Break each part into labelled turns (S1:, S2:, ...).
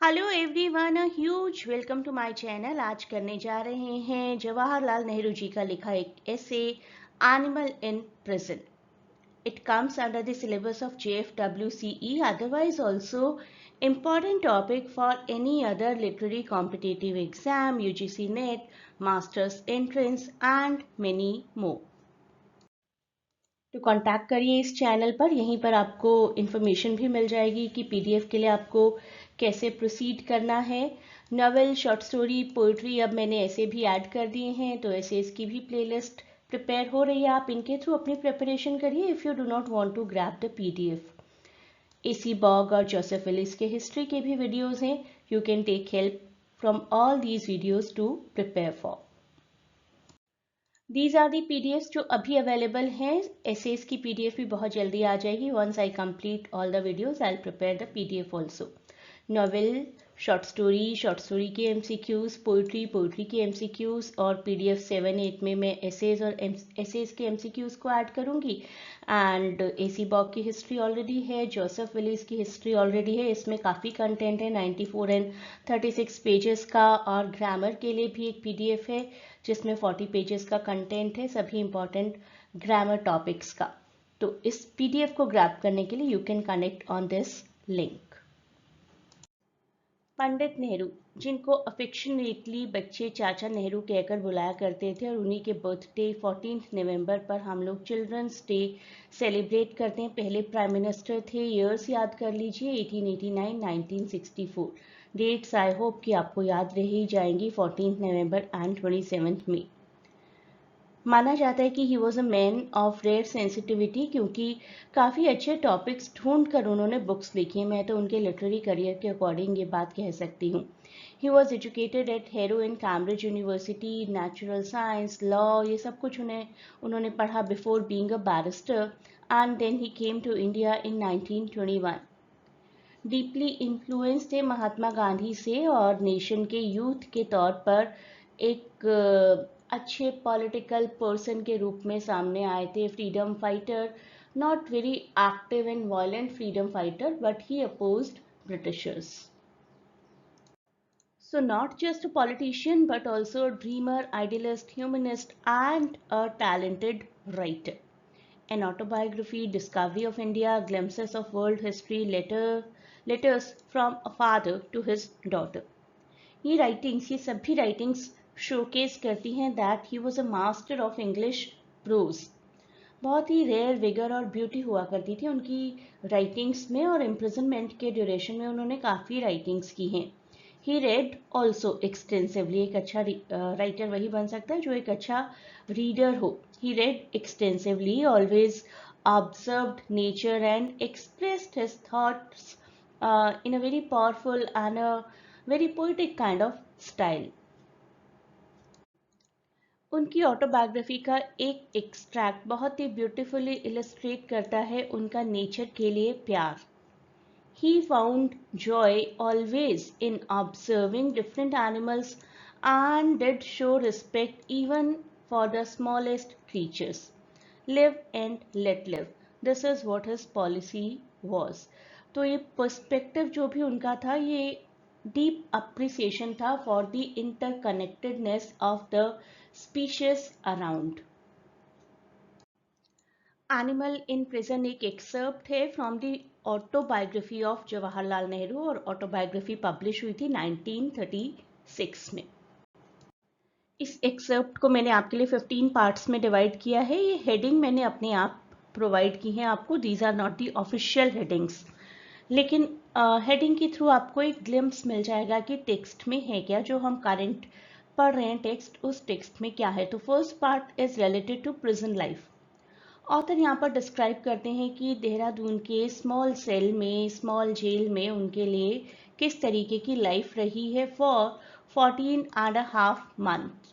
S1: Hello everyone, a huge welcome to my channel. आज करने जा रहे हैं जवाहरलाल नेहरू जी का लिखा एक ऐसे, animal in prison. It comes under the syllabus of JFWCE, otherwise also important topic for any other literary competitive exam, UGC NET, Masters Entrance and many more। तो कांटेक्ट करिए इस चैनल पर। यहीं पर आपको इन्फॉर्मेशन भी मिल जाएगी कि PDF के लिए आपको कैसे प्रोसीड करना है। नॉवेल, शॉर्ट स्टोरी, पोइट्री अब मैंने ऐसे भी ऐड कर दिए हैं, तो ऐसे इसकी भी प्लेलिस्ट प्रिपेयर हो रही है। आप इनके थ्रू अपनी प्रिपरेशन करिए if you do not want to grab the PDF। AC Baugh और जोसेफ विलिस के हिस्ट्री के भी वीडियोज़ हैं। You can take help from all these videos to prepare for. These are the PDFs जो अभी available हैं। essays की PDF भी बहुत जल्दी आ जाएगी। Once I complete all the videos I prepare the PDF also. Novel, short story के MCQs, पोइट्री के MCQs, और PDF 7-8 में मैं एसेज और एसेज के MCQs को ऐड करूँगी। एंड AC बॉग की हिस्ट्री ऑलरेडी है, जोसेफ विलिस की हिस्ट्री ऑलरेडी है। इसमें काफ़ी कंटेंट है, 94 एंड 36 पेजेस का। और ग्रामर के लिए भी एक PDF है जिसमें 40 पेजेस का कंटेंट है, सभी इंपॉर्टेंट ग्रामर टॉपिक्स का। तो इस PDF को ग्रैब करने के लिए you can connect on this link. Pandit Nehru, जिनको अफेक्शनेटली बच्चे चाचा नेहरू कहकर बुलाया करते थे, और उन्हीं के बर्थडे 14 नवंबर पर हम लोग चिल्ड्रंस डे सेलिब्रेट करते हैं। पहले प्राइम मिनिस्टर थे। ईयर्स याद कर लीजिए, 1889, 1964। डेट्स आई होप कि आपको याद रह ही जाएंगी, 14 नवंबर एंड 27 मई। माना जाता है कि he was a man of rare sensitivity, क्योंकि काफ़ी अच्छे टॉपिक्स ढूंढ कर उन्होंने बुक्स लिखी हैं। मैं तो उनके लिटरेरी करियर के अकॉर्डिंग ये बात कह सकती हूँ। He was educated at Harrow in Cambridge University, natural science, law, ये सब कुछ उन्होंने पढ़ा before being a barrister. And then he came to India in 1921। Deeply influence थे महात्मा गांधी से, और नेशन के यूथ के तौर पर एक अच्छे पॉलिटिकल पर्सन के रूप में सामने आए थे। Freedom fighter, not very active and violent freedom fighter, but he opposed Britishers. So not just a politician, but also a dreamer, idealist, humanist, and a talented writer. An autobiography, Discovery of India, glimpses of world history, letters from a father to his daughter. ये सभी writings showcase करती हैं that he was a master of English prose. बहुत ही rare vigour और beauty हुआ करती थी उनकी राइटिंग्स में, और इम्प्रिजनमेंट के ड्यूरेशन में उन्होंने काफ़ी राइटिंग्स की हैं। ही रेड ऑल्सो एक्सटेंसिवली। एक अच्छा राइटर वही बन सकता है जो एक अच्छा रीडर हो। He read extensively, always observed nature and expressed his thoughts in a very powerful and a very poetic kind of style. उनकी ऑटोबायोग्राफी का एक एक्सट्रैक्ट बहुत ही ब्यूटीफुली इलस्ट्रेट करता है उनका नेचर के लिए प्यार। He found joy always in observing different animals and did show respect even for the smallest creatures. Live and let live. This is what his policy was. तो ये perspective जो भी उनका था, ये डीप अप्रिसिएशन था for the interconnectedness of the species around. Animal in prison एक excerpt है from the autobiography of Jawaharlal Nehru, और ऑटोबायोग्राफी पब्लिश हुई थी 1936 में। इस एक्सर्प्ट को मैंने आपके लिए 15 पार्ट्स में डिवाइड किया है। ये हेडिंग मैंने अपने आप प्रोवाइड की हैं आपको। These are not the official headings, लेकिन हेडिंग के थ्रू आपको एक ग्लिम्स मिल जाएगा कि टेक्स्ट में है क्या। जो हम करंट पढ़ रहे हैं टेक्स्ट, उस टेक्स्ट में क्या है। तो first part is related to prison life. Author यहाँ पर डिस्क्राइब करते हैं कि देहरादून के स्मॉल सेल में, स्मॉल जेल में उनके लिए किस तरीके की लाइफ रही है फॉर 14.5 मंथ।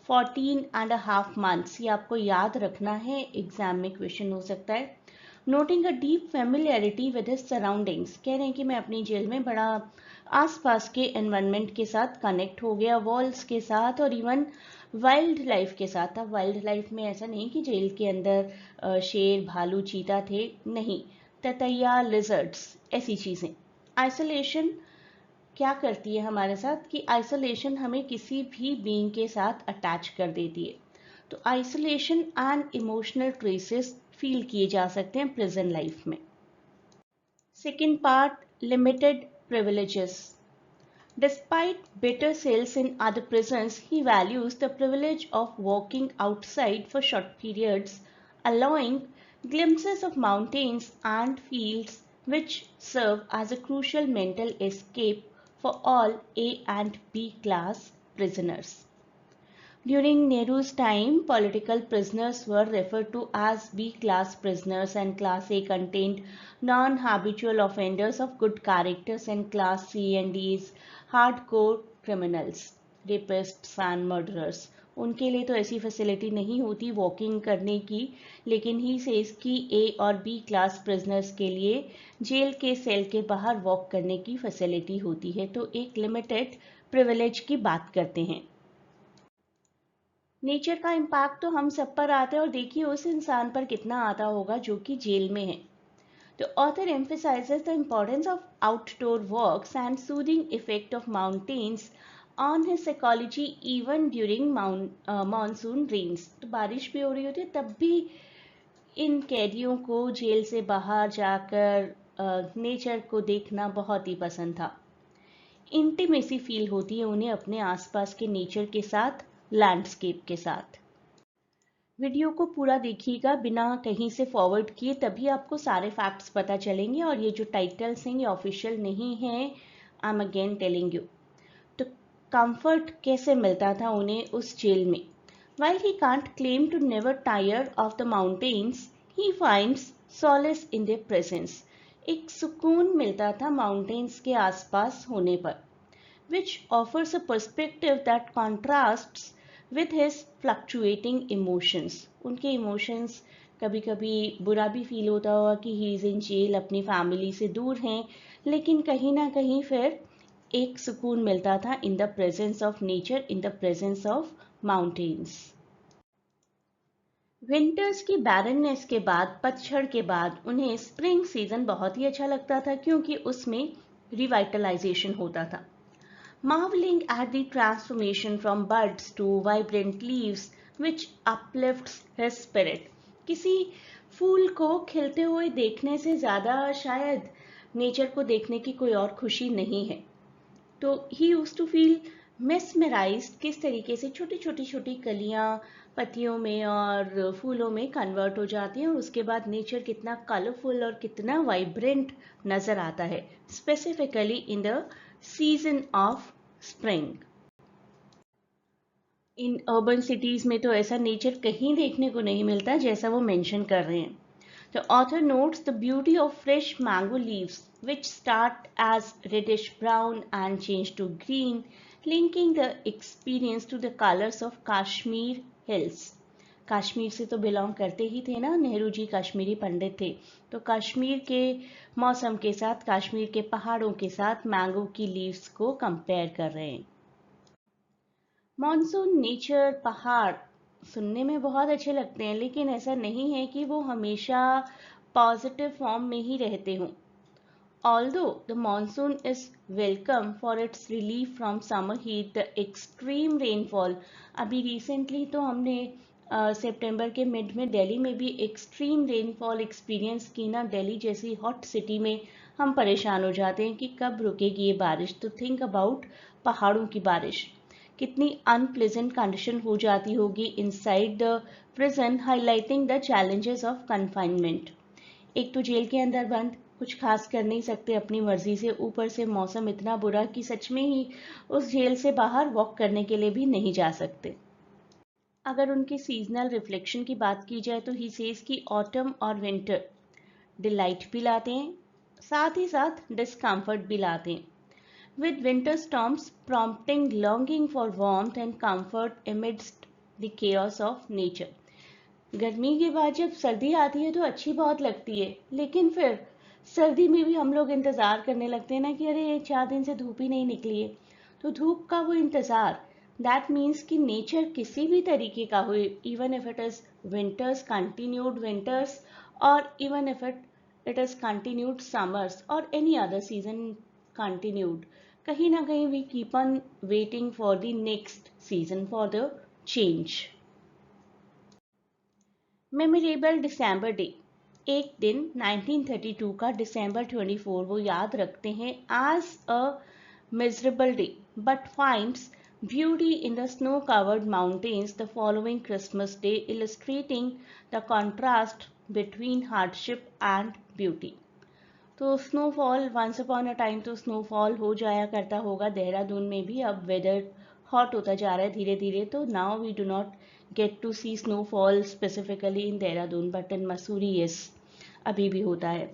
S1: 14.5 months, ये आपको याद रखना है, एग्जाम में क्वेश्चन हो सकता है। Noting a deep familiarity with his surroundings, कह रहे हैं कि मैं अपनी जेल में बड़ा आसपास के एनवायरनमेंट के साथ कनेक्ट हो गया, वॉल्स के साथ, और इवन वाइल्ड लाइफ के साथ। अब वाइल्ड लाइफ में ऐसा नहीं कि जेल के अंदर शेर, भालू, चीता थे, नहीं, ततैया, लिजर्ड्स, ऐसी चीज़ें। आइसोलेशन, क्या करती है हमारे साथ कि आइसोलेशन हमें किसी भी बीइंग के साथ अटैच कर देती है। तो isolation and emotional traces feel किए जा सकते हैं प्रेजेंट लाइफ में। Second part, limited privileges. Despite better sales in other prisons, he values the privilege of walking outside for short periods, allowing glimpses of mountains and fields which serve as a crucial mental escape for all A and B class prisoners. During Nehru's time, political prisoners were referred to as B-class prisoners, and Class A contained non-habitual offenders of good characters, and Class C and D is hardcore criminals, rapists and murderers. उनके लिए तो ऐसी facility नहीं होती walking करने की, लेकिन he says कि ए और बी क्लास प्रिजनर्स के लिए जेल के सेल के बाहर वॉक करने की फैसिलिटी होती है। तो एक लिमिटेड प्रिविलेज की बात करते हैं। नेचर का इम्पैक्ट तो हम सब पर आता है, और देखिए उस इंसान पर कितना आता होगा जो कि जेल में है। The author emphasizes the importance of outdoor walks and soothing effect of mountains on his psychology even during monsoon rains. तो बारिश भी हो रही होती है तब भी इन कैदियों को जेल से बाहर जाकर नेचर को देखना बहुत ही पसंद था। इंटीमेसी फील होती है उन्हें अपने आसपास के नेचर के साथ, लैंडस्केप के साथ। वीडियो को पूरा देखिएगा बिना कहीं से फॉरवर्ड किए, तभी आपको सारे फैक्ट्स पता चलेंगे। और ये जो टाइटल्स हैं ये ऑफिशियल नहीं है, I am again telling you. तो कंफर्ट कैसे मिलता था उन्हें उस जेल में? While he can't claim to never tire of the mountains, he finds solace in their presence. एक सुकून मिलता था माउंटेन्स के आसपास होने पर, which offers a perspective that contrasts with his fluctuating emotions. उनके इमोशंस, कभी कभी बुरा भी फील होता होगा कि ही इज इन जेल, अपनी फैमिली से दूर हैं, लेकिन कहीं ना कहीं फिर एक सुकून मिलता था in the presence of nature, in the presence of mountains. Winters की बैरननेस के बाद, पतझड़ के बाद उन्हें स्प्रिंग सीजन बहुत ही अच्छा लगता था, क्योंकि उसमें रिवाइटलाइजेशन होता था। Marveling at the transformation from buds to vibrant leaves which uplifts his spirit. किसी फूल को खिलते हुए देखने से ज़्यादा शायद नेचर को देखने की कोई और खुशी नहीं है। तो he used to feel mesmerized, किस तरीके से छोटी छोटी छोटी कलियां पत्तियों में और फूलों में कन्वर्ट हो जाती हैं, और उसके बाद नेचर कितना कलरफुल और कितना वाइब्रेंट नजर आता है, specifically in the season of spring. In urban cities में तो ऐसा नेचर कहीं देखने को नहीं मिलता जैसा वो मेंशन कर रहे हैं। The author notes the beauty of fresh mango leaves, which start as reddish brown and change to green, linking the experience to the colors of Kashmir hills. Kashmir से तो बिलोंग करते ही थे ना, नेहरू जी कश्मीरी पंडित थे, तो कश्मीर के मौसम के साथ, कश्मीर के पहाड़ों के साथ मैंगो की लीव्स को कंपेयर कर रहे हैं। मॉनसून, नेचर, पहाड़ सुनने में बहुत अच्छे लगते हैं, लेकिन ऐसा नहीं है कि वो हमेशा पॉजिटिव फॉर्म में ही रहते हों। Although the monsoon is welcome for its relief from summer heat, the extreme rainfall, अभी रिसेंटली तो हमने सितंबर के मिड में दिल्ली में भी एक्सट्रीम रेनफॉल एक्सपीरियंस की ना। दिल्ली जैसी हॉट सिटी में हम परेशान हो जाते हैं कि कब रुकेगी ये बारिश। तो थिंक अबाउट पहाड़ों की बारिश, कितनी अनप्लेजेंट कंडीशन हो जाती होगी inside the prison, highlighting the challenges of confinement. एक तो जेल के अंदर बंद, कुछ खास कर नहीं सकते अपनी मर्जी से, ऊपर से मौसम इतना बुरा कि सच में ही उस जेल से बाहर वॉक करने के लिए भी नहीं जा सकते। अगर उनके सीजनल रिफ्लेक्शन की बात की जाए तो ही सेज कि ऑटम और विंटर डिलाइट भी लाते हैं, साथ ही साथ डिस्कम्फर्ट भी लाते हैं, with winter storms prompting longing for warmth and comfort amidst the chaos of nature. गर्मी के बाद जब सर्दी आती है तो अच्छी बहुत लगती है, लेकिन फिर सर्दी में भी हम लोग इंतज़ार करने लगते हैं ना कि अरे 4 दिन से धूप ही नहीं निकली है। तो धूप का वो इंतज़ार, दैट मीन्स कि नेचर किसी भी तरीके का हो, even if it is winters, continued winters, और even if it is continued summers और एनी अदर सीजन कंटिन्यूड, कहीं ना कहीं we keep on waiting for the next season for the change. Memorable December day, एक दिन 1932 का December 24 वो याद रखते हैं as a miserable day but finds beauty in the snow covered mountains the following Christmas day, illustrating the contrast between hardship and beauty। तो snowfall, once upon a time तो snowfall हो जाया करता होगा देहरादून में भी, अब वेदर हॉट होता जा रहा है धीरे धीरे, तो now we do not get to see snowfall specifically in Dehradun, but in Mussoorie yes अभी भी होता है।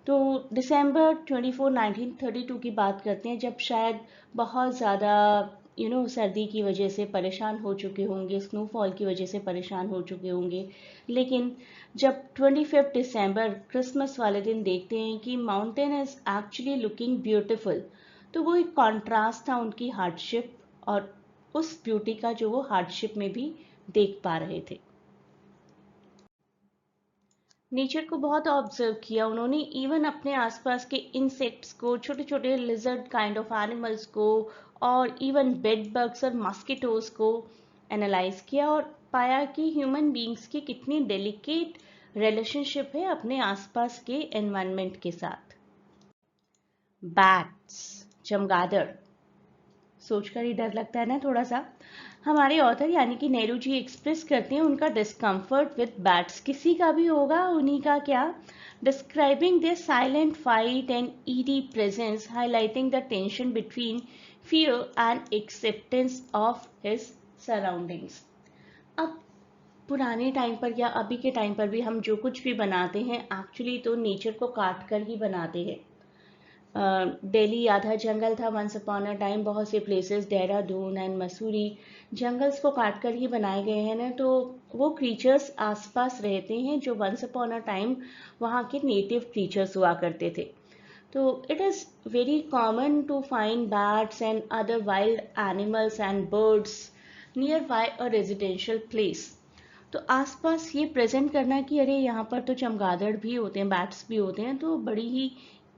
S1: तो दिसंबर 24 1932 की बात करते हैं, जब शायद बहुत ज़्यादा सर्दी की वजह से परेशान हो चुके होंगे, स्नोफॉल की वजह से परेशान हो चुके होंगे, लेकिन जब 25 दिसंबर क्रिसमस वाले दिन देखते हैं कि mountain is actually looking beautiful, तो वो एक कॉन्ट्रास्ट था उनकी हार्डशिप और उस ब्यूटी का जो वो हार्डशिप में भी देख पा रहे थे। नेचर को बहुत ऑब्जर्व किया उन्होंने, इवन अपने आसपास के इंसेक्ट्स को, छोटे छोटे लिजर्ड काइंड ऑफ एनिमल्स को, और इवन बेड बग्स और मॉस्किटोज को एनालाइज किया और पाया कि ह्यूमन बींग्स की कितनी डेलिकेट रिलेशनशिप है अपने आसपास के एनवायरनमेंट के साथ। बैट्स, चमगादड़, सोचकर ही डर लगता है ना थोड़ा सा। हमारे ऑथर यानी कि नेहरू जी एक्सप्रेस करते हैं उनका डिस्कम्फर्ट विद बैट्स, किसी का भी होगा, उन्हीं का क्या, describing their silent fight and eerie presence, highlighting the tension between fear and acceptance of his surroundings. अब पुराने टाइम पर या अभी के टाइम पर भी हम जो कुछ भी बनाते हैं एक्चुअली तो नेचर को काट कर ही बनाते हैं। दिल्ली आधा जंगल था वंस अपॉन अ टाइम, बहुत से places Dehradun and Mussoorie jungles को काट कर ही बनाए गए हैं ना, तो वो क्रीचर्स आसपास रहते हैं जो वंस अपॉन अ टाइम वहाँ के नेटिव क्रीचर्स हुआ करते थे। तो it is very common to find bats and other wild animals and birds near by a residential place. तो आसपास ये प्रेजेंट करना कि अरे यहाँ पर तो चमगादड़ भी होते हैं, बैट्स भी होते हैं, तो बड़ी ही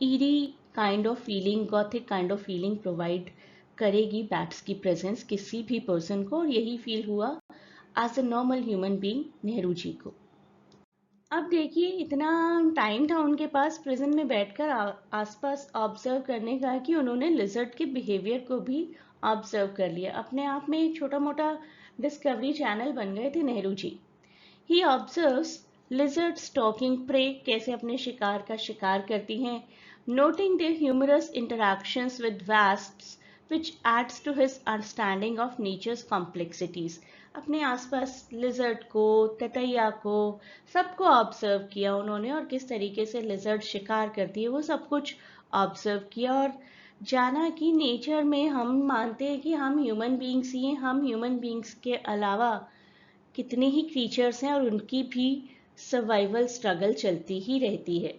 S1: eerie kind of feeling, gothic kind of feeling provide करेगी बैट्स की प्रेजेंस किसी भी पर्सन को, और यही फील हुआ as a normal human being Nehru ji को। अब देखिए इतना टाइम था उनके पास प्रिजन में बैठकर आसपास ऑब्जर्व करने का कि उन्होंने लिजर्ड के बिहेवियर को भी ऑब्जर्व कर लिया। अपने आप में एक छोटा मोटा डिस्कवरी चैनल बन गए थे नेहरू जी। ही ऑब्जर्व्स lizards stalking prey, कैसे अपने शिकार का शिकार करती हैं, noting their humorous interactions with wasps, which adds to his understanding of nature's complexities। अपने आसपास लिजर्ड को, ततैया को, सबको ऑब्जर्व किया उन्होंने, और किस तरीके से लिजर्ड शिकार करती है वो सब कुछ ऑब्जर्व किया, और जाना कि नेचर में हम मानते हैं कि हम ह्यूमन बींग्स ही हैं, हम ह्यूमन बींग्स के अलावा कितने ही क्रीचर्स हैं और उनकी भी सर्वाइवल स्ट्रगल चलती ही रहती है।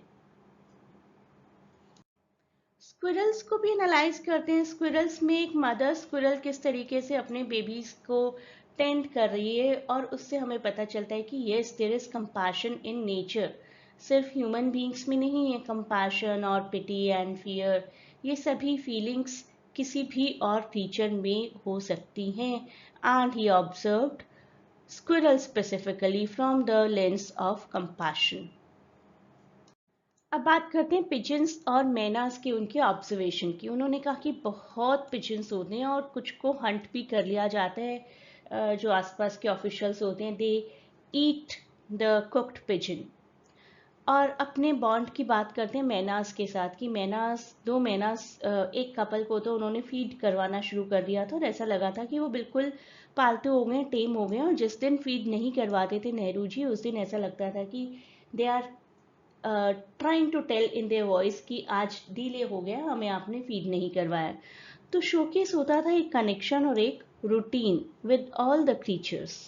S1: स्क्विरल्स को भी एनालाइज करते हैं। स्क्विरल्स में एक मदर स्क्विरल किस तरीके से अपने बेबीज को टेंड कर रही है, और उससे हमें पता चलता है कि yes there is compassion in nature. सिर्फ ह्यूमन बींग्स में नहीं है कंपैशन और पिटी एंड फियर, ये सभी फीलिंग्स किसी भी और क्रीचर में हो सकती हैं। And he observed squirrel specifically from the lens of compassion। अब बात करते हैं पिजन्स और मैनास की, उनके ऑब्जर्वेशन की। उन्होंने कहा कि बहुत पिजन्स होते हैं और कुछ को हंट भी कर लिया जाता है, जो आसपास के ऑफिशियल्स होते हैं दे ईट द कुक्ड पिजन। और अपने बॉन्ड की बात करते हैं मैनास के साथ कि मैनास, दो मैनास, एक कपल को तो उन्होंने फीड करवाना शुरू कर दिया था और ऐसा लगा था कि वो बिल्कुल पालतू हो गए, टेम हो गए, और जिस दिन फीड नहीं करवाते थे नेहरू जी उस दिन ऐसा लगता था कि they are trying to tell in their voice कि आज डिले हो गया, हमें आपने फीड नहीं करवाया। तो शोकेस होता था एक कनेक्शन और एक routine with all the creatures.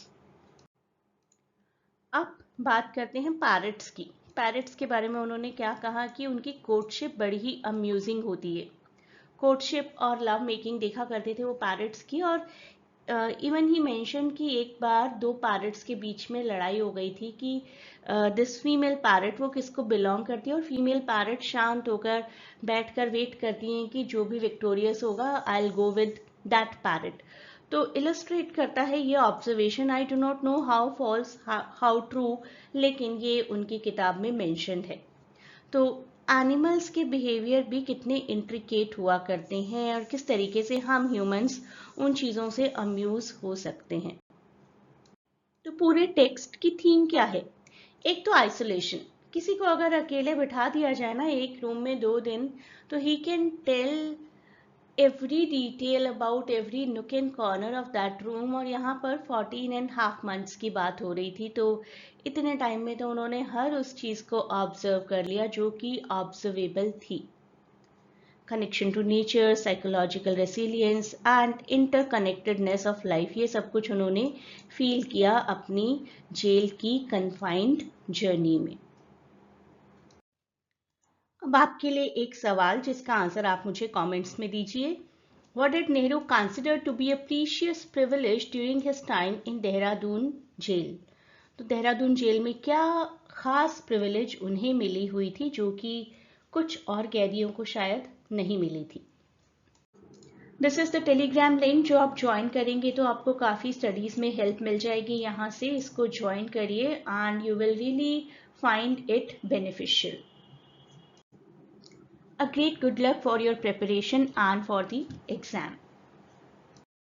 S1: अब बात करते हैं पैरट्स की। पैरट्स के बारे में उन्होंने क्या कहा कि उनकी कोर्टशिप बड़ी ही अम्यूजिंग होती है। कोर्टशिप और लव मेकिंग देखा करते थे वो पैरट्स की, और इवन ही मेंशन कि एक बार दो पैरट्स के बीच में लड़ाई हो गई थी कि दिस फीमेल पैरट वो किसको बिलोंग करती है, और फीमेल पैरट शांत होकर बैठकर वेट करती हैं कि जो भी विक्टोरियस होगा I will go with that parrot. तो इलस्ट्रेट करता है ये observation, I do not know how false how true, लेकिन ये उनकी किताब में मेंशन्ड है। तो एनिमल्स के बिहेवियर भी कितने इंट्रिकेट हुआ करते हैं और किस तरीके से हम ह्यूमंस उन चीज़ों से अम्यूज हो सकते हैं। तो पूरे टेक्स्ट की थीम क्या है? एक तो आइसोलेशन, किसी को अगर अकेले बिठा दिया जाए ना एक रूम में 2 दिन, तो he can tell every detail about every nook and corner of that room. और यहाँ पर 14.5 months की बात हो रही थी, तो इतने टाइम में तो उन्होंने हर उस चीज़ को ऑब्जर्व कर लिया जो कि ऑब्जर्वेबल थी। Connection to nature, psychological resilience and interconnectedness of life, ये सब कुछ उन्होंने फील किया अपनी जेल की कन्फाइंड जर्नी में। अब आपके लिए एक सवाल जिसका आंसर आप मुझे कमेंट्स में दीजिए। What did Nehru consider to be a precious privilege during his time in Dehradun jail? तो देहरादून जेल में क्या खास प्रिविलेज उन्हें मिली हुई थी जो कि कुछ और कैदियों को शायद नहीं मिली थी। This is the Telegram link, जो आप ज्वाइन करेंगे तो आपको काफ़ी स्टडीज़ में हेल्प मिल जाएगी। यहाँ से इसको ज्वाइन करिए and you will really find it beneficial. A great good luck for your preparation and for the exam.